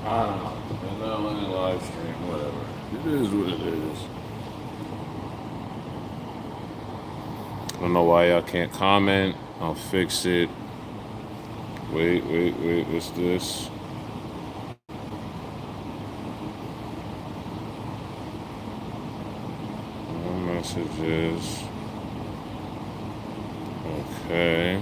I don't know. And now in a live stream, whatever. It is what it is. I don't know why y'all can't comment. I'll fix it. Wait. What's this? No messages. Okay.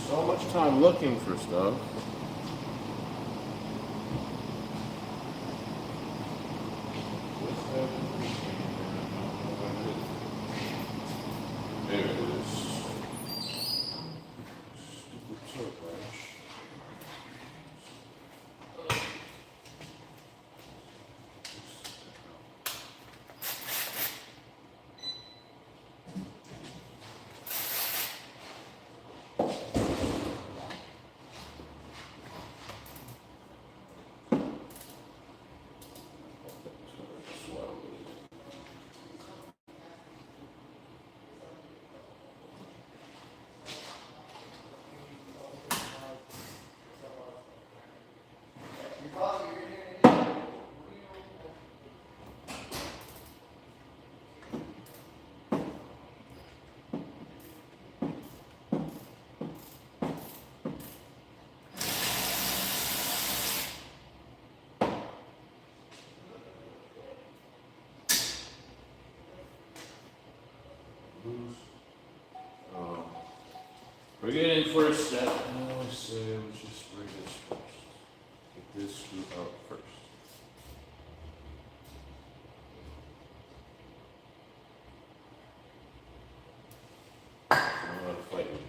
So much time looking for stuff. There it is. Stupid toothbrush. We're getting first step. I always say, let's just bring this first. Get this screw out first. I don't know how to fight with it.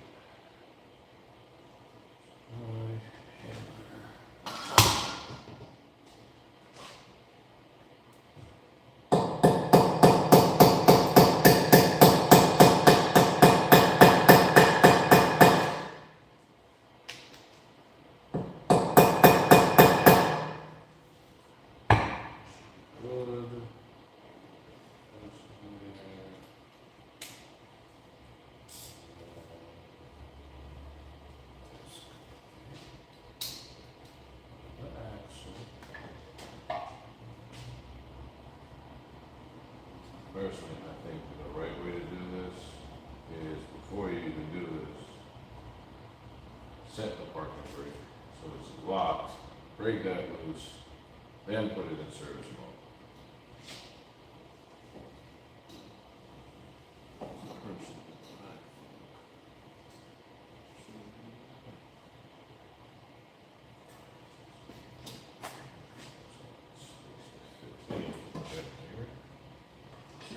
personally, I think the right way to do this is before you even do this, set the parking brake so it's locked, break that loose, then put it in service mode.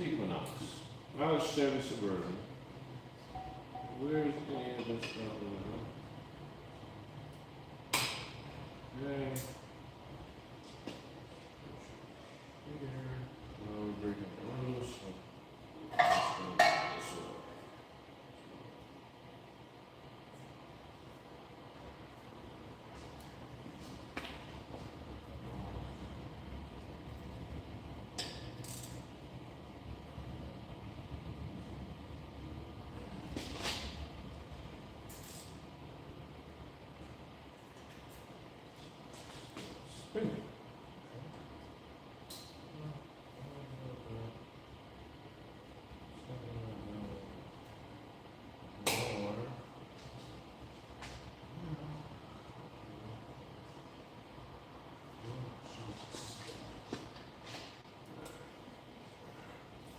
Equinox, not a Chevy Suburban. Where's any of this stuff? Okay. Here. Now we're breaking the rules. So let's go this way. Spin it.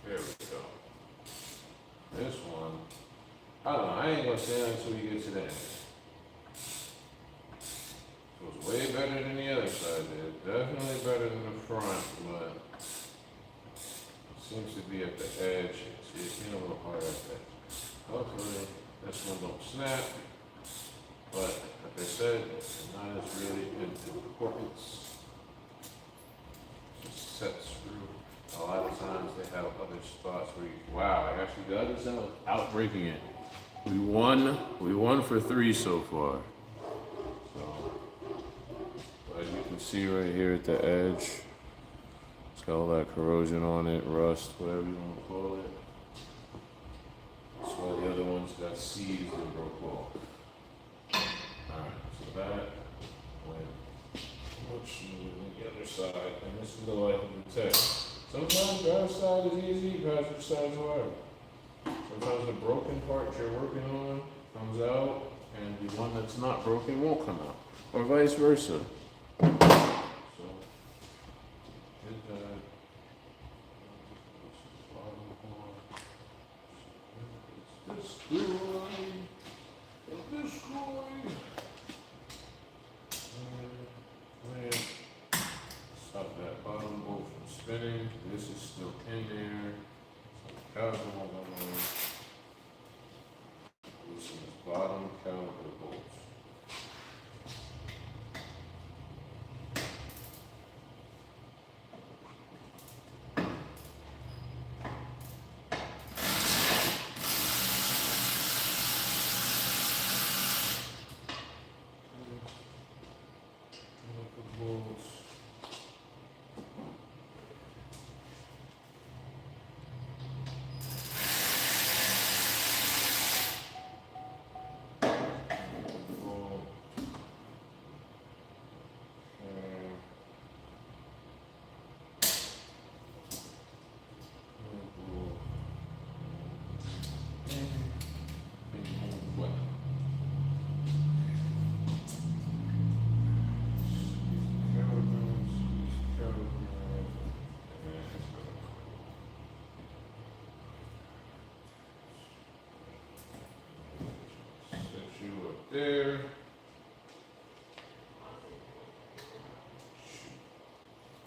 There we go. This one, I don't know, I ain't gonna say that until we get to the end. It was way better than the other side did. Definitely better than the front, but it seems to be at the edge. See, it's getting a little hard at that. Luckily, this one don't snap, but like I said, it's not as really important. Just set screw. A lot of times they have other spots where you, wow, I actually got this out breaking it. We won for 3 so far. So, as you can see right here at the edge, it's got all that corrosion on it, rust, whatever you want to call it. That's why the other ones got seized and broke off. Alright, so that went much smoother than the other side, and this is the life of the tech. Sometimes the other side is easy, passenger side is hard. Sometimes the broken part you're working on comes out, and the one that's not broken won't come out, or vice versa. So, hit that. It's destroyed. It's destroyed. And stop that bottom bolt from spinning. This is still in there. Caliper won't go nowhere. Loosen this bottom caliper bolts. There.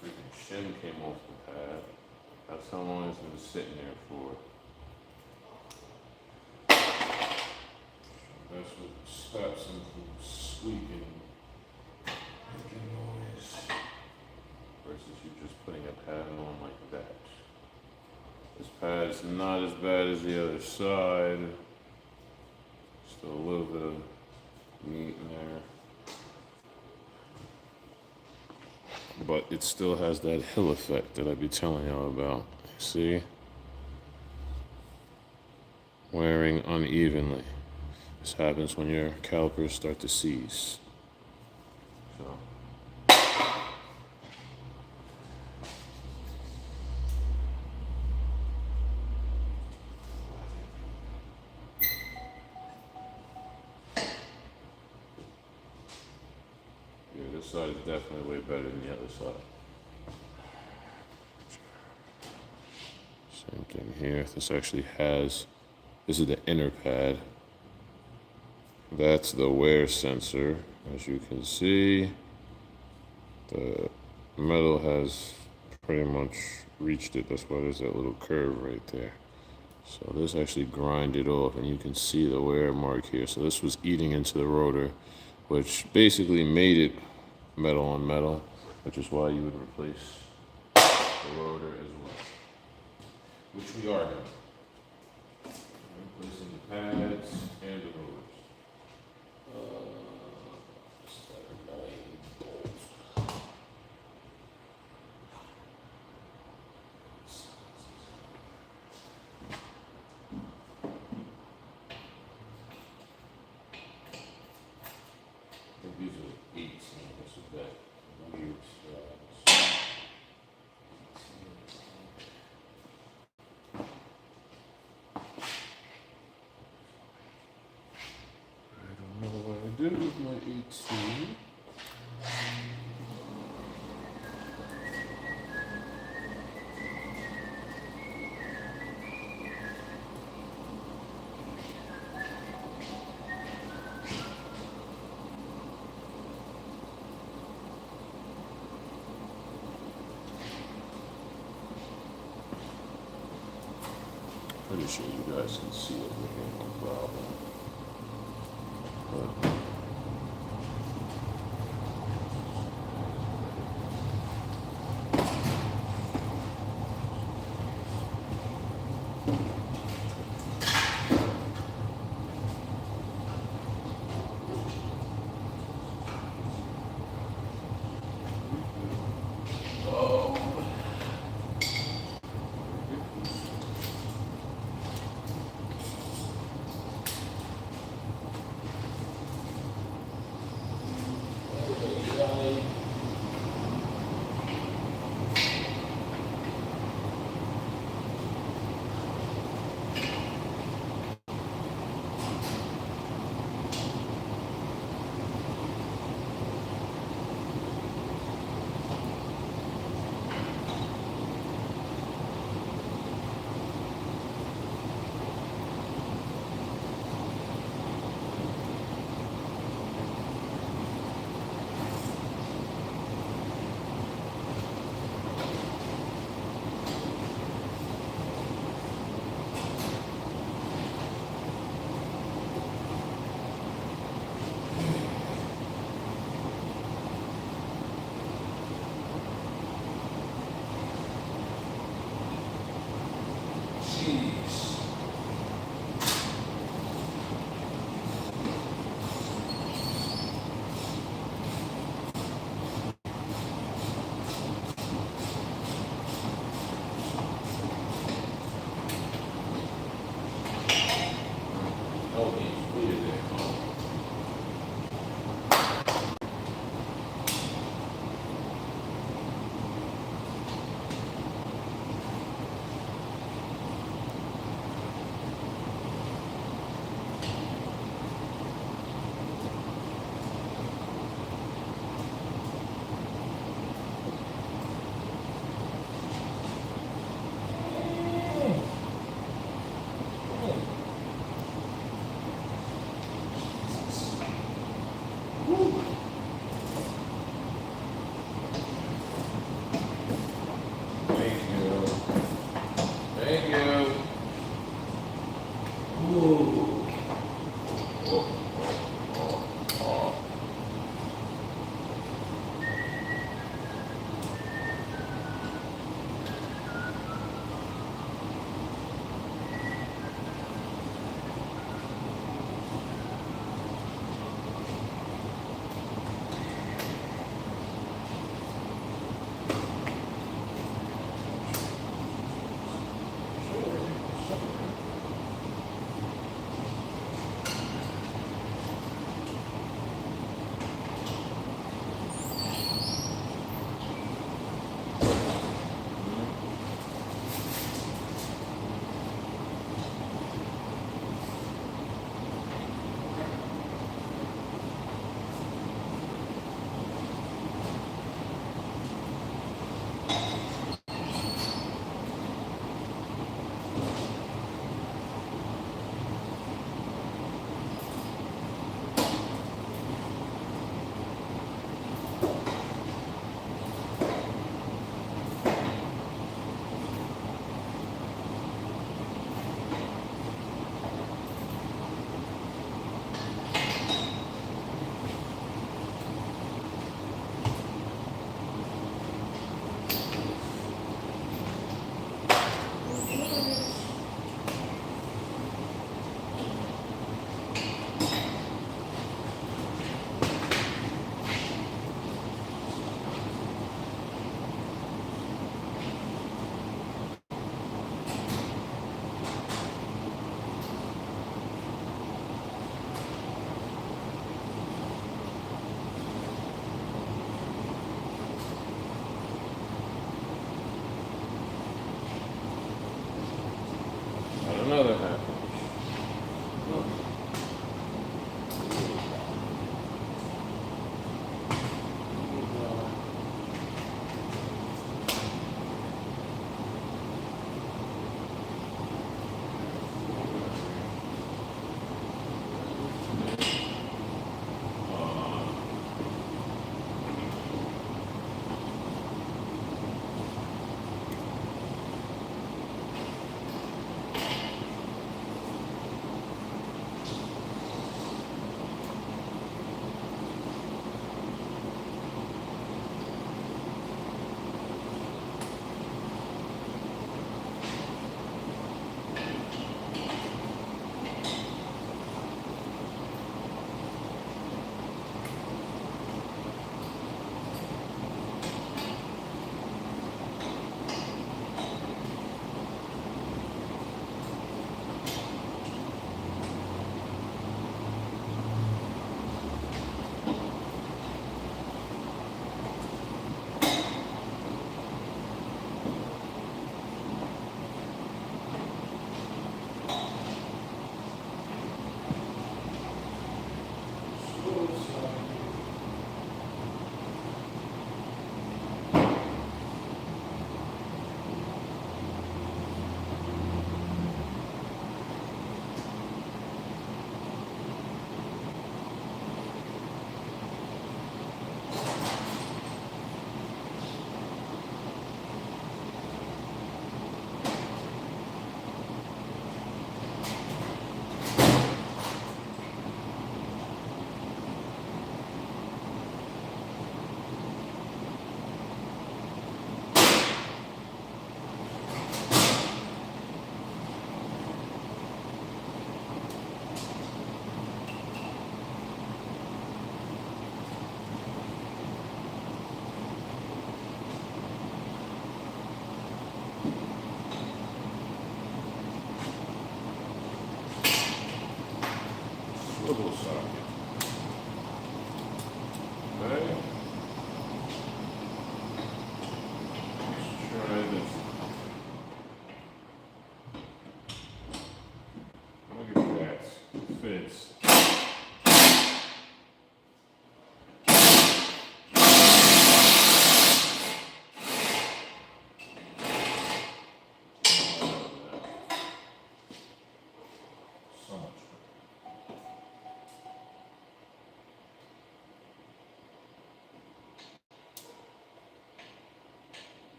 Freaking shim came off the pad. That's how long it's been sitting there for. That's what stops them from squeaking, making noise. Versus you just putting a pad on like that. This pad's not as bad as the other side. Still a little bit of meat in there, but it still has that hill effect that I be telling y'all about. See? Wearing unevenly. This happens when your calipers start to seize. So. this side is definitely way better than the other side. Same thing here. This actually has, this is the inner pad. That's the wear sensor. As you can see, the metal has pretty much reached it. That's why there's that little curve right there. So this actually grinded off, and you can see the wear mark here. So this was eating into the rotor, which basically made it metal on metal, which is why you would replace the rotor as well, which we are doing. Replacing the pads and the rotors. I think these are 18. This is that weird size. I don't know what I did with my 18. Pretty sure you guys can see it with no problem. But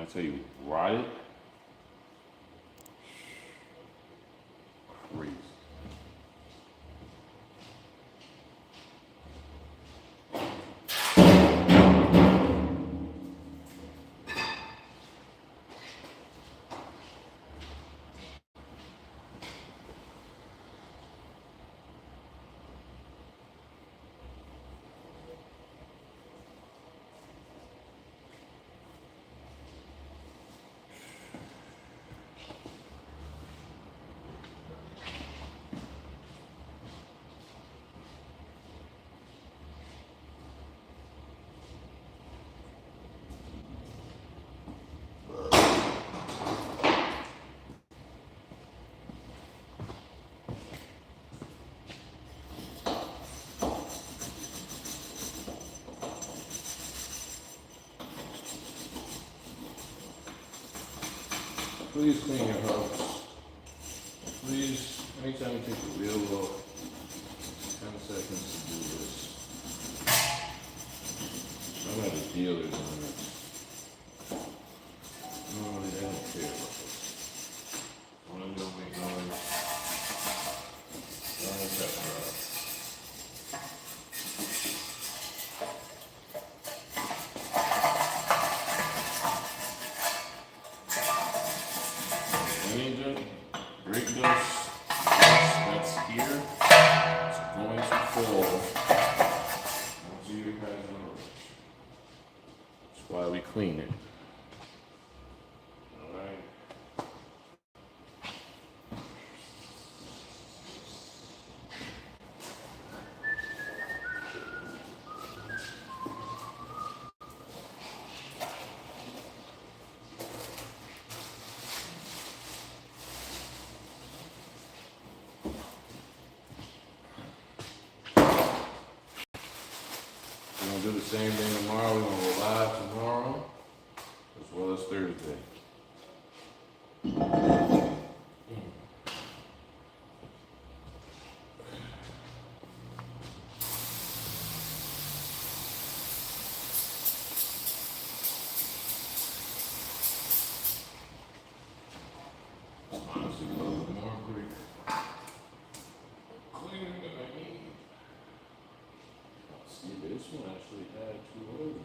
I tell you, ride it. Crazy. Please clean your house. Please, anytime you take the wheel off, 10 seconds to do this. I'm at the dealers on this. Normally they don't care about this. When I'm gonna make noise, run the pepper out. Brake dust that's here, it's going to fall onto your guys' rotors. That's why we clean it. Alright. We're going to do the same thing tomorrow. We're going to go live tomorrow as well as Thursday. Honestly, a little bit more brake cleaning than I need. See, this one actually had 2 holes in it.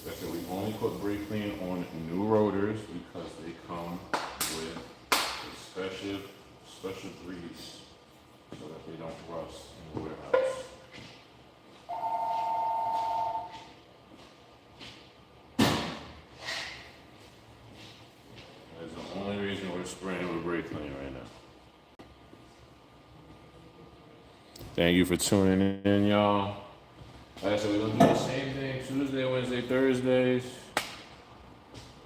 Like I said, we only put brake clean on new rotors because they come with a special grease so that they don't rust in the warehouse. That's the only reason we're spraying with brake clean right now. Thank you for tuning in, y'all. Like I said, we're going to do the same thing Tuesday, Wednesday, Thursdays,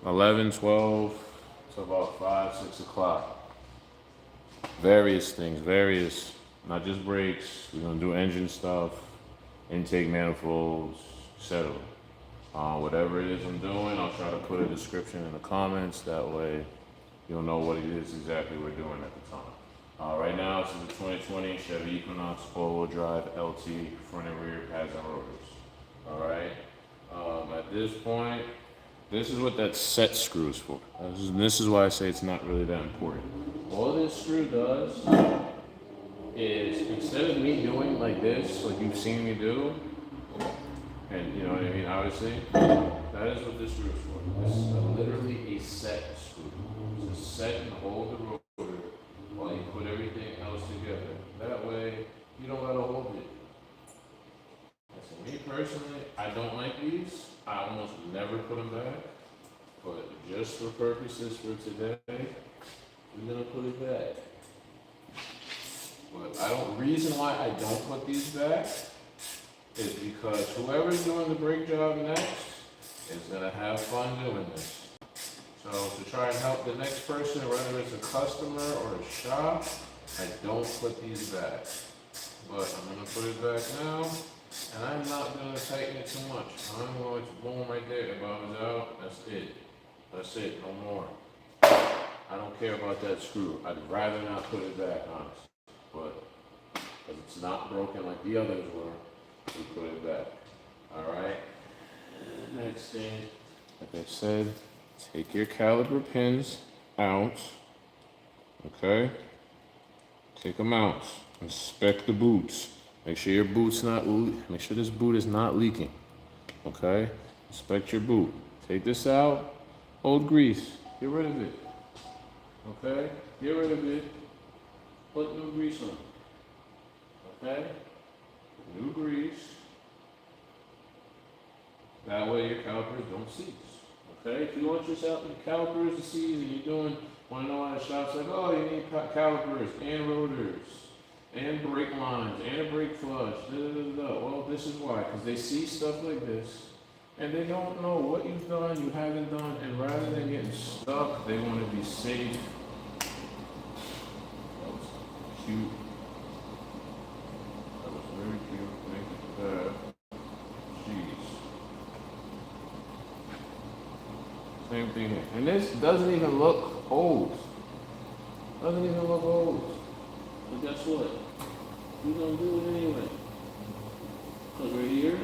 11, 12, to about 5, 6 o'clock. Various things, not just brakes. We're going to do engine stuff, intake manifolds, etc. Whatever it is I'm doing, I'll try to put a description in the comments. That way you'll know what it is exactly we're doing at the time. Right now, this is a 2020 Chevy Equinox 4-wheel drive LT front and rear pads and rotors. All right. At this point, this is what that set screw is for. This is why I say it's not really that important. All this screw does is, instead of me doing like this, like you've seen me do, and you know what I mean, obviously, that is what this screw is for. This is literally a set screw. It's a set and hold the rotor while you put everything else together. That way, you don't gotta hold it. So me personally, I don't like these. I almost never put them back. But just for purposes for today, we're gonna put it back. But reason why I don't put these back is because whoever's doing the brake job next is gonna have fun doing this. So to try and help the next person, whether it's a customer or a shop, I don't put these back. But I'm gonna put it back now, and I'm not gonna tighten it too much. I'm going to boom right there. It bottoms out. That's it. That's it. No more. I don't care about that screw. I'd rather not put it back, honestly. But because it's not broken like the others were, we put it back. All right. Next thing, like I said, take your caliper pins out. Okay. Take them out. Inspect the boots. Make sure your boot's not. Make sure this boot is not leaking. Okay. Inspect your boot. Take this out. Old grease. Get rid of it. Okay. Get rid of it. Put new grease on. Okay. New grease. That way your calipers don't seize. Okay. If you want your calipers to seize and you're want to know how the shop's like, oh, you need calipers and rotors and brake lines and a brake flush. Well, this is why, because they see stuff like this and they don't know what you've done, you haven't done, and rather than getting stuck, they want to be safe. That was cute. That was very cute. Thank you for that. Jeez. Same thing here. And this doesn't even look old. Doesn't even look old. But guess what? We're gonna do it anyway. Because we're here.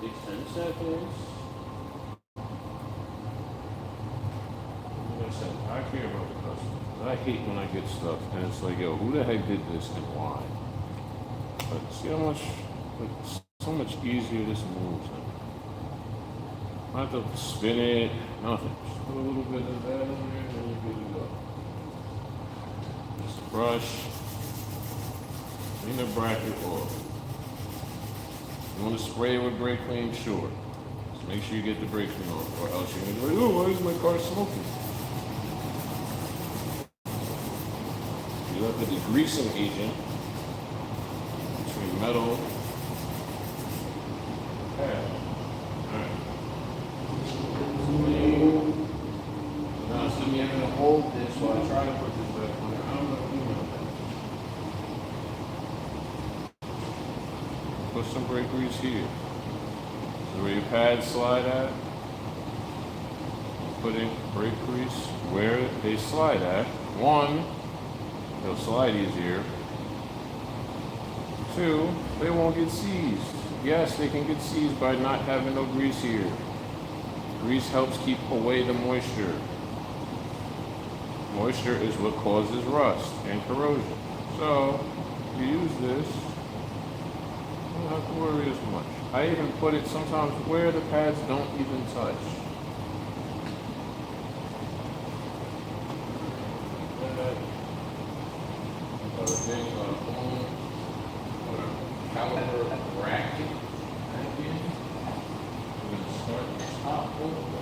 Takes 10 seconds. Like I said, I care about the customer. I hate when I get stuff and it's like, yo, who the heck did this and why? But see how much, like, so much easier this moves. I don't have to spin it, nothing. Just put a little bit of that in there and you're good to go. Just brush, clean the bracket off. You want to spray it with brake clean? Sure. Just make sure you get the brake clean off, or else you're going to be like, oh, why is my car smoking? You have the degreasing agent between metal and pad. I'm going to hold this while I try to put this back on. I don't know if you know that. Put some brake grease here. So where your pads slide at, putting brake grease where they slide at. One, they'll slide easier. Two, they won't get seized. Yes, they can get seized by not having no grease here. Grease helps keep away the moisture. Moisture is what causes rust and corrosion. So, if you use this, you don't have to worry as much. I even put it sometimes where the pads don't even touch. Caliper bracket. We're going to start the top over.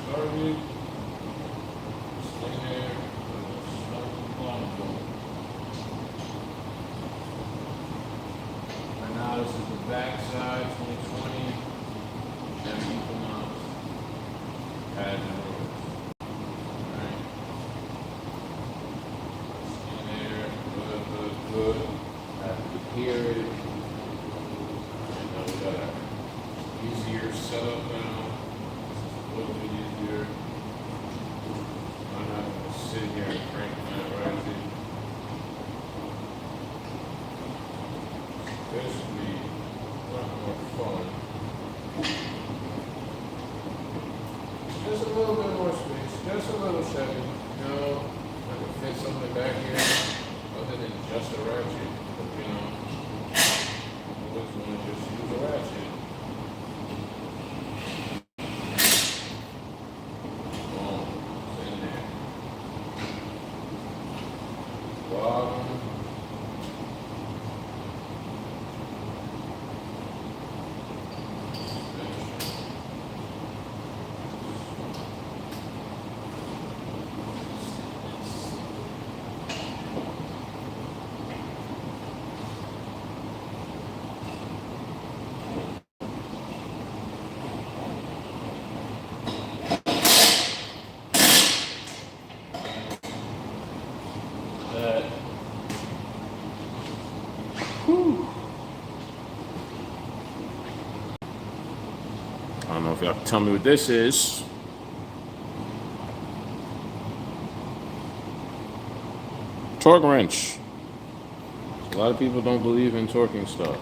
Started, stay there, and now this is the back side, 2020, chevy equinox, pads and rotors. Alright. Stay there, good. After the period, and now we got an easier setup now. A little bit easier. I'm not going to sit here and crank that rising. This would be a lot more fun. Just a little bit more space, just a little Chevy. You know, I can fit something back here other than just a ratchet. But, you know, I always want to just use a ratchet. if y'all can tell me what this is. Torque wrench. A lot of people don't believe in torquing stuff.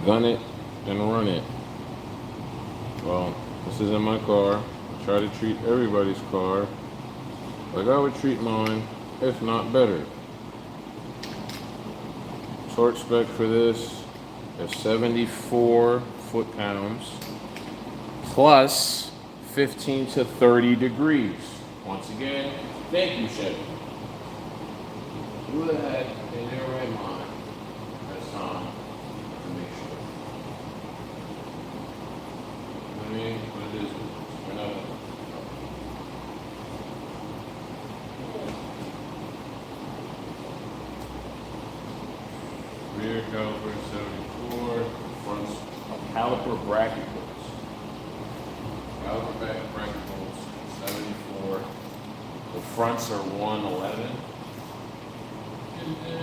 Gun it and run it. Well, this is in my car. I try to treat everybody's car like I would treat mine, if not better. Torque spec for this is 74 foot-pounds plus 15 to 30 degrees. Once again, thank you, Chevy. Who the heck in their right mind has time to make sure? I mean, what it is, we're not. Rear caliper 74, front caliper bracket bolts. Caliper bracket bolts 74. The fronts are 111. And then